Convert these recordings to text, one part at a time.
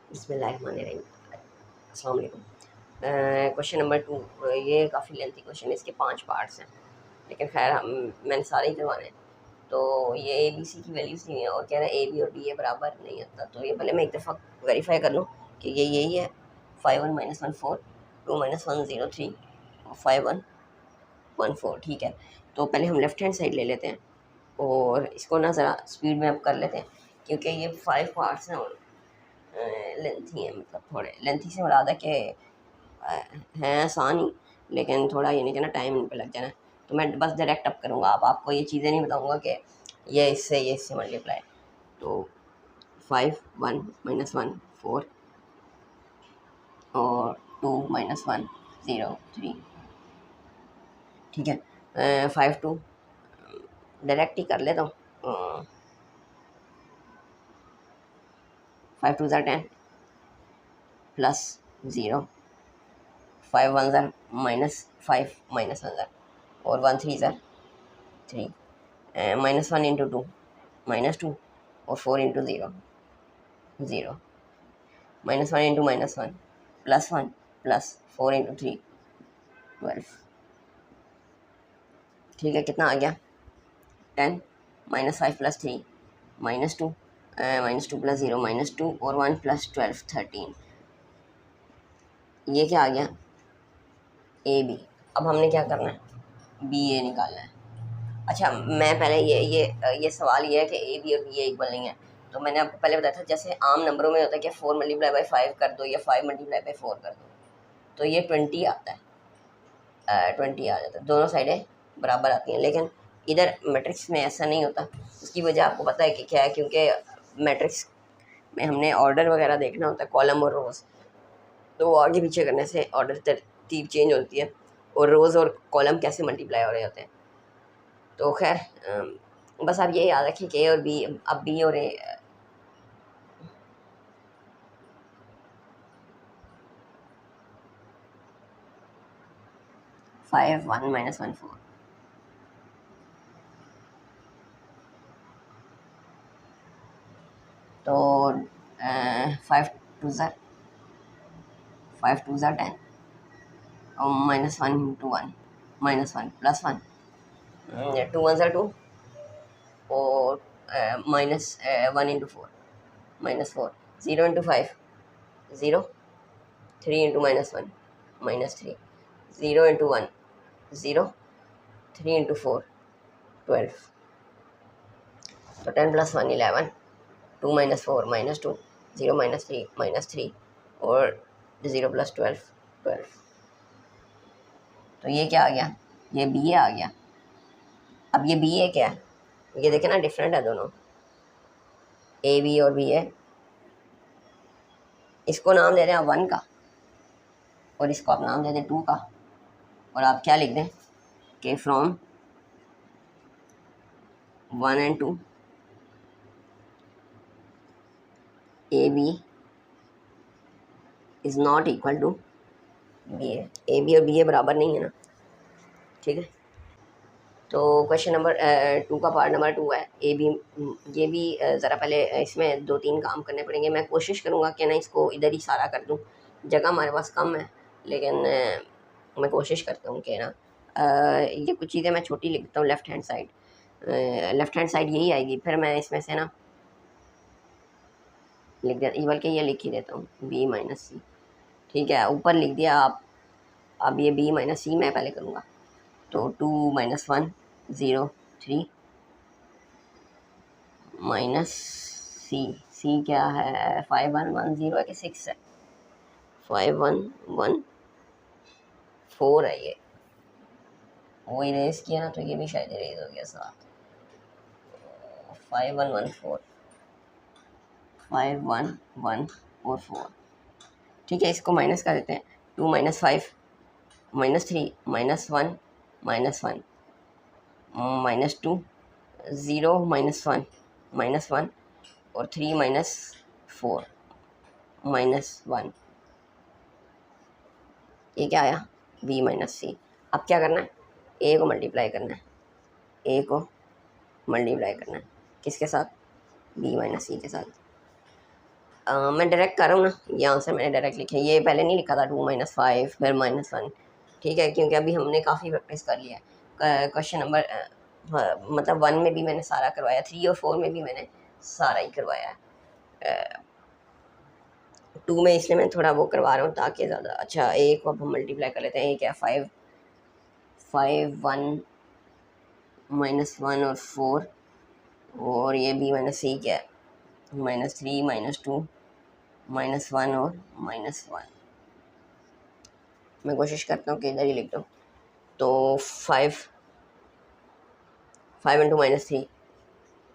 बिस्मिल्लाहिर्रहमानिर्रहीम। अस्सलाम वालेकुम। क्वेश्चन नंबर 2, ये काफ़ी लेंथी क्वेश्चन है, इसके 5 पार्ट्स हैं, लेकिन खैर मैंने सारे ही करवाने हैं। तो ये ए बी सी की वैल्यूज़ नहीं है और कह रहा है ए बी और बी ए बराबर नहीं होता। तो ये पहले मैं एक दफ़ा वेरीफाई कर लूँ कि ये यही है। 5 1 -1 4, 2 -1 0 3, 5 1 1 4। ठीक है, तो पहले हम लेफ़्ट हैंड साइड ले लेते हैं और इसको ना ज़रा स्पीड में अप कर लेते हैं, क्योंकि ये 5 पार्ट्स हैं और लेंथी है, मतलब थोड़े लेंथी से मुराद है कि हैं आसान ही, लेकिन थोड़ा ये नहीं कि ना टाइम इन पे लग जाना। तो मैं बस डायरेक्ट अप करूँगा, आपको ये चीज़ें नहीं बताऊँगा कि ये इससे मल्टीप्लाई। तो 5 1 -1 4 और 2 -1 0 3। ठीक है, 5 2 डायरेक्ट ही कर लेता हूँ। 5 2 10 प्लस 0, 5 1 -5 -1 और 1 3 3, -1 इंटू 2 -2 और 4 इंटू 0 0, -1 इंटू -1 +1 प्लस 4 इंटू 3 12। ठीक है, कितना आ गया 10, -5 + 3 -2, -2 + 0 -2 और 1 + 12 13। ये क्या आ गया ए बी। अब हमने क्या करना है, बी ए निकालना है। अच्छा, मैं पहले ये सवाल ये है कि ए बी और बी ए इक्वल नहीं है। तो मैंने आपको पहले बताया था, जैसे आम नंबरों में होता है कि 4 × 5 कर दो या 5 × 4 कर दो, तो ये 20 आता है, 20 आ जाता है, दोनों साइडें बराबर आती हैं। लेकिन इधर मैट्रिक्स में ऐसा नहीं होता। उसकी वजह आपको पता है कि क्या है, क्योंकि मैट्रिक्स में हमने ऑर्डर वगैरह देखना होता है, कॉलम और रोज़। तो वो आगे पीछे करने से ऑर्डर तरतीब चेंज होती है और रोज़ और कॉलम कैसे मल्टीप्लाई हो रहे होते हैं। तो खैर, बस आप ये याद रखिए कि ए और बी, अब बी और ए 5 1 -1 4। तो 5 2 5 2 10 और -1 इंटू 1 -1 +1, 2 1 2 और -1 into 4 -4, 0 into 5 0, 3 into -1 -3, 0 into 1 0, 3 into 4 12। तो 10 + 1 11, 2 -4 -2, 0 -3 और 0 + 12 12। तो ये क्या आ गया, ये बी ए आ गया। अब ये बी ए क्या है, ये देखें ना, डिफरेंट है दोनों, ए बी और बी ए। इसको नाम दे दें आप 1 का और इसको आप नाम दे दें 2 का, और आप क्या लिख दें कि from 1 and 2 A B is not equal to B A B और बी ए बराबर नहीं है ना। ठीक है, तो क्वेश्चन नंबर 2 का पार्ट नंबर 2 है ए बी। ये भी ज़रा पहले इसमें 2 3 काम करने पड़ेंगे। मैं कोशिश करूँगा कि ना इसको इधर ही सारा कर दूँ, जगह हमारे पास कम है, लेकिन मैं कोशिश करता हूँ कि ना ये कुछ चीज़ें मैं छोटी लिखता हूँ। लेफ़्ट हैंड साइड यही आएगी, फिर मैं इसमें से ना लिख देता, बल्कि ये लिख ही देता हूँ बी माइनस सी। ठीक है, ऊपर लिख दिया आप। अब ये बी माइनस सी मैं पहले करूँगा, तो 2 -1 0 3 माइनस सी। सी क्या है, 5 1 1 0 है कि 6 है, 5 1 1 4 है। ये वो इरेज किया ना, तो ये भी शायद इरेज हो गया साथ। 5 1 1 4, 5 1 1 और 4। ठीक है, इसको माइनस कर देते हैं। 2 -5 -3 -1 -1 -2 0 -1 -1 और 3 -4 -1। ये क्या आया, बी माइनस सी। अब क्या करना है, ए को मल्टीप्लाई करना है, ए को मल्टीप्लाई करना है किसके साथ, बी माइनस सी के साथ। मैं डायरेक्ट कर रहा हूँ ना, ये आंसर मैंने डायरेक्ट लिखा है, ये पहले नहीं लिखा था 2 - 5 फिर -1, ठीक है, क्योंकि अभी हमने काफ़ी प्रैक्टिस कर लिया है। क्वेश्चन नंबर मतलब 1 में भी मैंने सारा करवाया, 3 और 4 में भी मैंने सारा ही करवाया है। 2 में इसलिए मैं थोड़ा वो करवा रहा हूँ ताकि ज़्यादा अच्छा। एक को अब हम मल्टीप्लाई कर लेते हैं, एक है 5, 1 -1 और 4, और ये भी मैंने सी क्या है -3 -2 -1 और -1। मैं कोशिश करता हूँ कि इधर ही लिख दूँ। तो 5 इंटू -3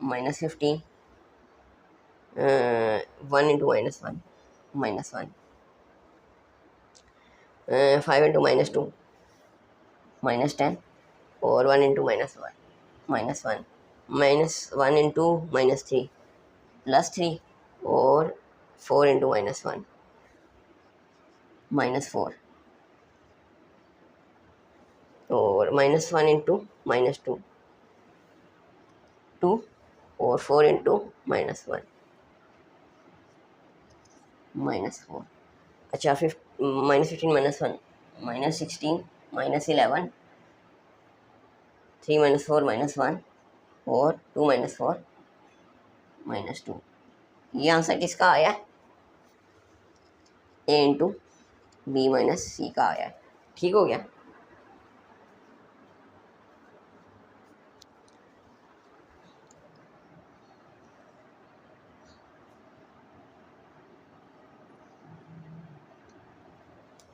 -15, 1 इंटू -1 -1, 5 इंटू -2 -10, और 1 इंटू -1 -1, -1 इंटू -3 +3, और 4 इंटू -1 -4, और -1 इंटू -2 2, और 4 इंटू -1 -4। अच्छा, -15 -1 -16 -11, 3 -4 -1, और 2 -4 -2। ये आंसर किसका आया है? ए इंटू बी माइनस सी का आया है। ठीक हो गया।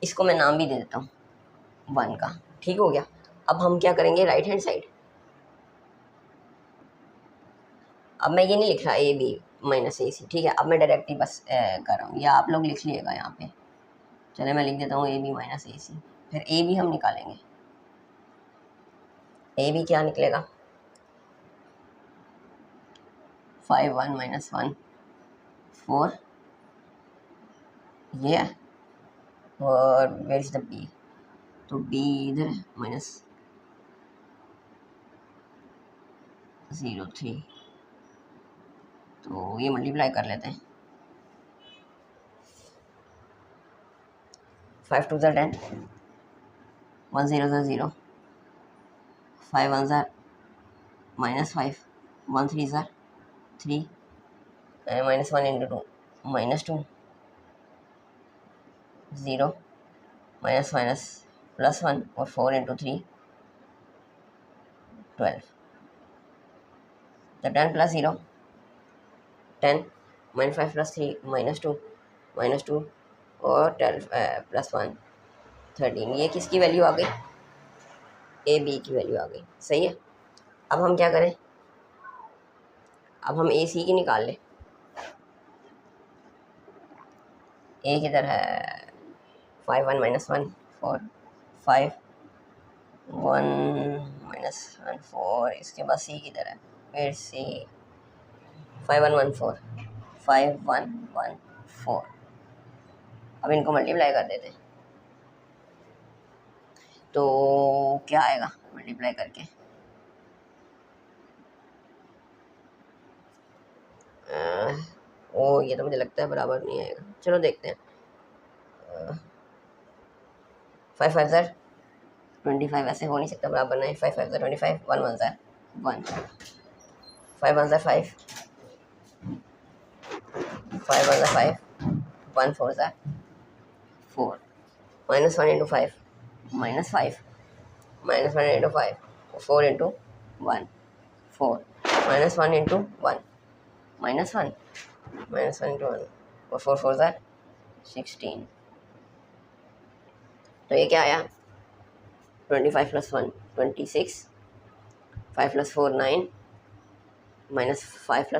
इसको मैं नाम भी दे देता हूँ 1 का। ठीक हो गया। अब हम क्या करेंगे, राइट हैंड साइड। अब मैं ये नहीं लिख रहा ए बी माइनस ए सी, ठीक है। अब मैं डायरेक्टली बस कर रहा हूँ, या आप लोग लिख लीजिएगा यहाँ पे। चले मैं लिख देता हूँ ए बी माइनस ए सी, फिर ए बी हम निकालेंगे। ए बी क्या निकलेगा, 5 1 -1 4, ये है, और वेयर इज द बी, तो बी इधर है, -0 3, तो ये मल्टीप्लाई कर लेते हैं। 5 2 10, 1 0 0, 5 1 -5, 1 3 3, -1 into 2 -2, 0, +1, और 4 into 3 12, तो 10 plus 0 10, -5 plus 3 -2 और 12 +1 13। ये किसकी वैल्यू आ गई, ए बी की वैल्यू आ गई। सही है। अब हम क्या करें, अब हम ए सी की निकाल लें। ए किधर है, 5 1 -1 4, 5 1 -1 4, इसके बाद सी किधर है, फिर सी 5 1 1 4, 5 1 1 4। अब इनको मल्टीप्लाई कर देते हैं, तो क्या आएगा मल्टीप्लाई करके, ओ ये तो मुझे लगता है बराबर नहीं आएगा, चलो देखते हैं। 5 5 ज़र 25, ऐसे हो नहीं सकता बराबर नहीं। 5 5 ज़र 25, 1 1 ज़र 1, 5 1 ज़र 5, 5 1 ज़र 5, 1 4 ज़र 4, -1 into 5 -5, -1 into 5, 4 into 1 4, -1 into 1 -1, -1 into 1, और 4 4 ज़र 16। तो ये क्या आया, 25 + 1 26, 5 + 4 9, -5 +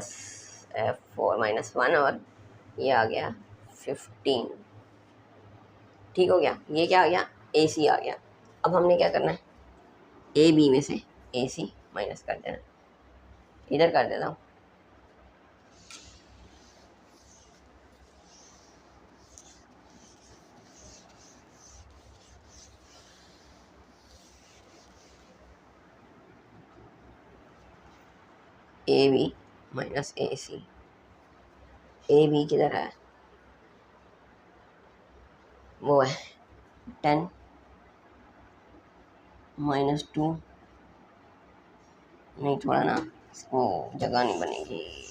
4 -1, और ये आ गया 15। ठीक हो गया। ये क्या आ गया, ए सी आ गया। अब हमने क्या करना है, ए बी में से ए सी माइनस कर देना। इधर कर देता हूँ, A B minus A C. A B किधर है, वो है 10 -2, नहीं थोड़ा ना इसको जगह नहीं बनेगी।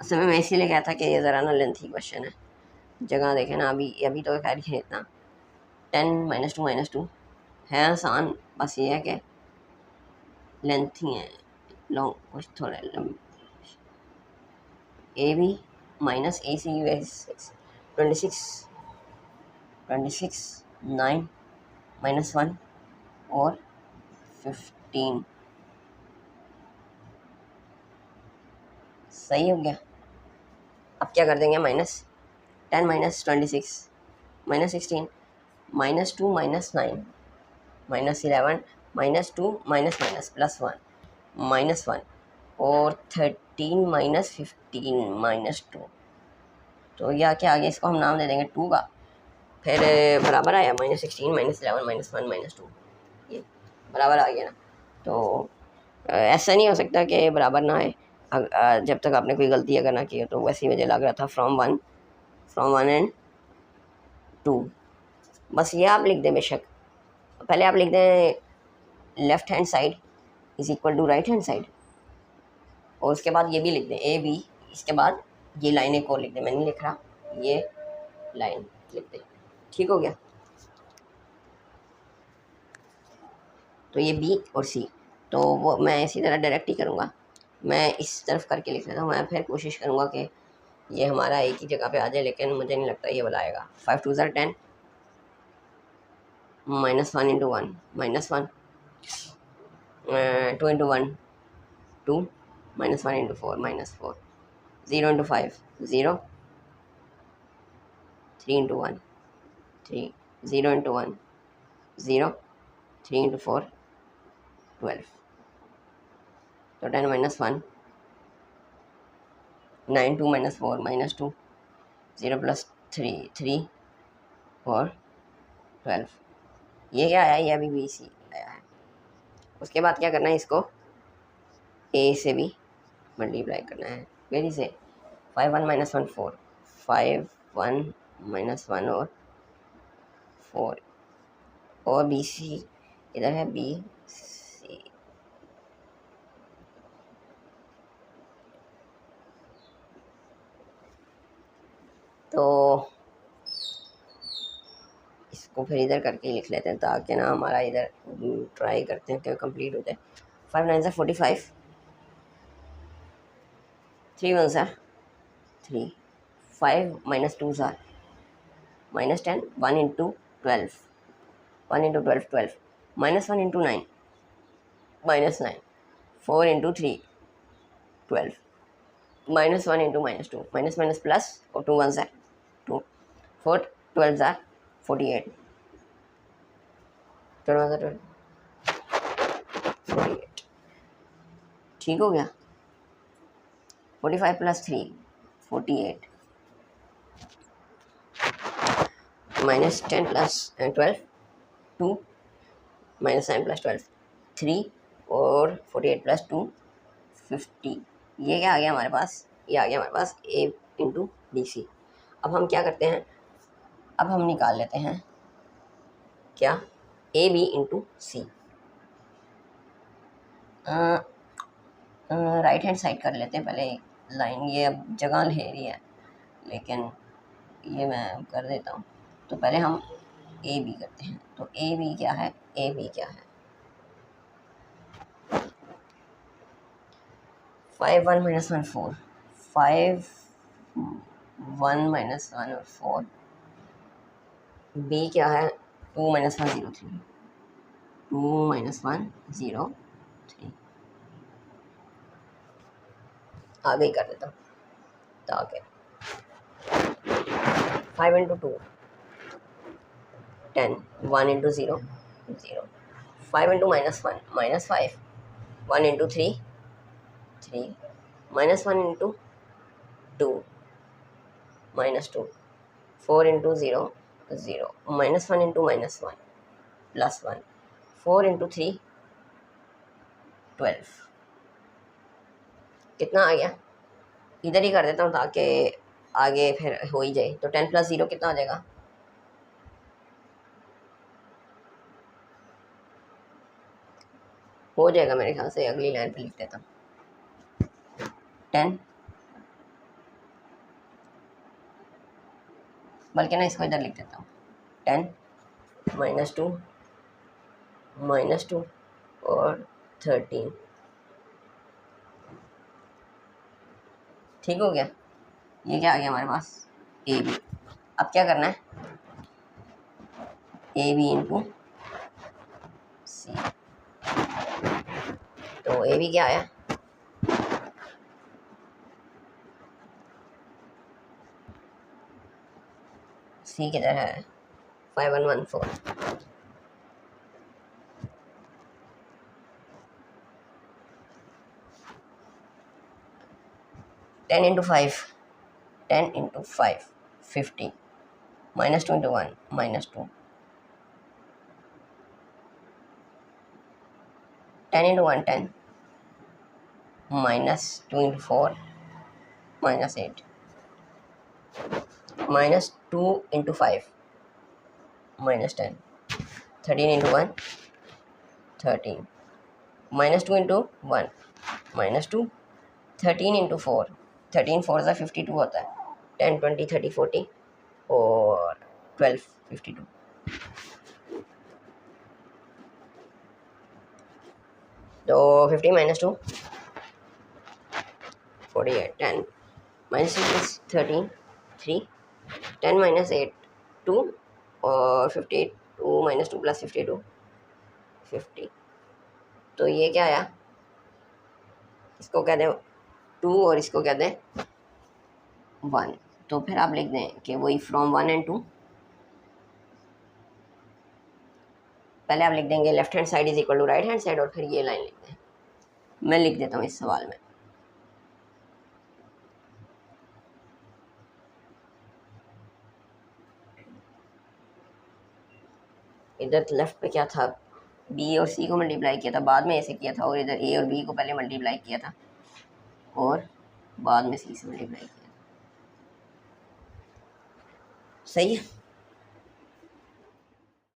असल में मैं इसीलिए कहा था कि ये ज़रा ना लेंथी क्वेश्चन है, जगह देखें ना। अभी अभी तो खैर है इतना, 10 -2 है आसान, बस ये है कि लेंथी है, लॉन्ग कुछ थोड़े लंबे। ए बी माइनस ए सी 26 9 -1 और 15, सही हो गया। अब क्या कर देंगे, -10 -26 -16 -2 -9 -11 -2 +1 -1 और 13 -15 -2। तो या क्या आगे इसको हम नाम दे देंगे 2 का, फिर बराबर आया -16 -11 -1 -2, ये बराबर आ गया ना। तो ऐसा नहीं हो सकता कि बराबर ना आए जब तक आपने कोई गलती अगर ना की हो। तो वैसे ही मुझे लग रहा था फ्रॉम वन एंड 2, बस ये आप लिख दें। बेशक पहले आप लिख दें left hand side is equal to right hand side, और उसके बाद ये भी लिख दें ए बी, इसके बाद ये लाइन एक और लिख दें, मैं नहीं लिख रहा, ये लाइन लिख दें। ठीक हो गया। तो ये बी और सी, तो वो मैं इसी तरह डायरेक्ट ही करूँगा। मैं इस तरफ करके लिख लेता हूँ, मैं फिर कोशिश करूँगा कि ये हमारा एक ही जगह पे आ जाए, लेकिन मुझे नहीं लगता ये वाला आएगा। 5 2 10 -1 × 1 -1 2 × 1 2 -1 × 4 -4 0 × 5 0 3 × 1 3 0 × 1 0 3 × 4 12। तो 10 -1 9 2 -4 -2 0 + 3 3 और 12। ये क्या आया, ये अभी बी सी आया है। उसके बाद क्या करना है, इसको ए से भी मल्टीप्लाई करना है। वेरी से 5 1 -1 4 5 1 -1 और 4 और बी सी इधर है, बी सी। तो इसको फिर इधर करके लिख लेते हैं ताकि ना हमारा इधर ट्राई करते हैं कि कंप्लीट हो जाए। 5 9 से 45 3 1 से 3 5 -2 से -10 1 × 12 1 × 12 12 -1 × 9 -9 4 × 3 12 -1 × -2 -, प्लस और 2 1 से 2 4 12 से 48 48। ठीक हो गया। 45 + 3 48 -10 + 12 2 -9 + 12 3 और 48 + 2 50। ये क्या आ गया हमारे पास, ये आ गया हमारे पास ए × बी सी। अब हम क्या करते हैं, अब हम निकाल लेते हैं क्या, A B × C. Right hand side कर लेते हैं पहले लाइन, ये अब जगह ले रही है लेकिन ये मैं कर देता हूँ। तो पहले हम ए बी करते हैं। तो ए बी क्या है, ए बी क्या है, 5 1 -1 4 5 1 -1 और 4। बी क्या है, 2 - 1 0 3 2 - 1 0 3। आगे ही कर देता हूँ ताकि 5 × 2 10 1 × 0 0 5 × -1 -5 1 × 3 3 -1 × 2 -2 4 × 0 0 -1 × -1 +1 4 × 3 12। कितना आ गया, इधर ही कर देता हूँ ताकि आगे फिर हो ही जाए। तो 10 + 0 कितना हो जाएगा? हो जाएगा मेरे ख्याल से। अगली लाइन पे लिख देता हूँ 10, बल्कि ना इसको इधर लिख देता हूँ 10 - 2 और 13। ठीक हो गया। ये क्या आ गया हमारे पास? A B. अब क्या करना है? ए बी इंटू सी। तो ए बी क्या आया? सी किधर है? 5114। 10 into 5, 10 into 5, 50. -2 into 1, -2. 10 into 1, 10. -2 into 4, -8. -2 into 5, -10. 13 into 1, 13. -2 into 1, -2. 13 into 4, 13 4 ज़ा 52 होता है। 10 20 30 40 और 12 52। तो 50 - 2 48, 10 -6 + 13 3, 10 - 8 2 और 58, 2 - 2 + 52 50। तो ये क्या आया? इसको कह दें 2 और इसको कह दें 1। तो फिर आप लिख दें कि वही फ्रॉम 1 and 2। पहले आप लिख देंगे left hand side is equal to right hand side, और फिर ये लाइन लिख दें। मैं लिख देता हूँ इस सवाल में। इधर लेफ्ट पे क्या था? बी और सी को मल्टीप्लाई किया था, बाद में ऐसे किया था, और इधर ए और बी को पहले मल्टीप्लाई किया था और बाद में सी से मल्टीप्लाई किया था। सही है।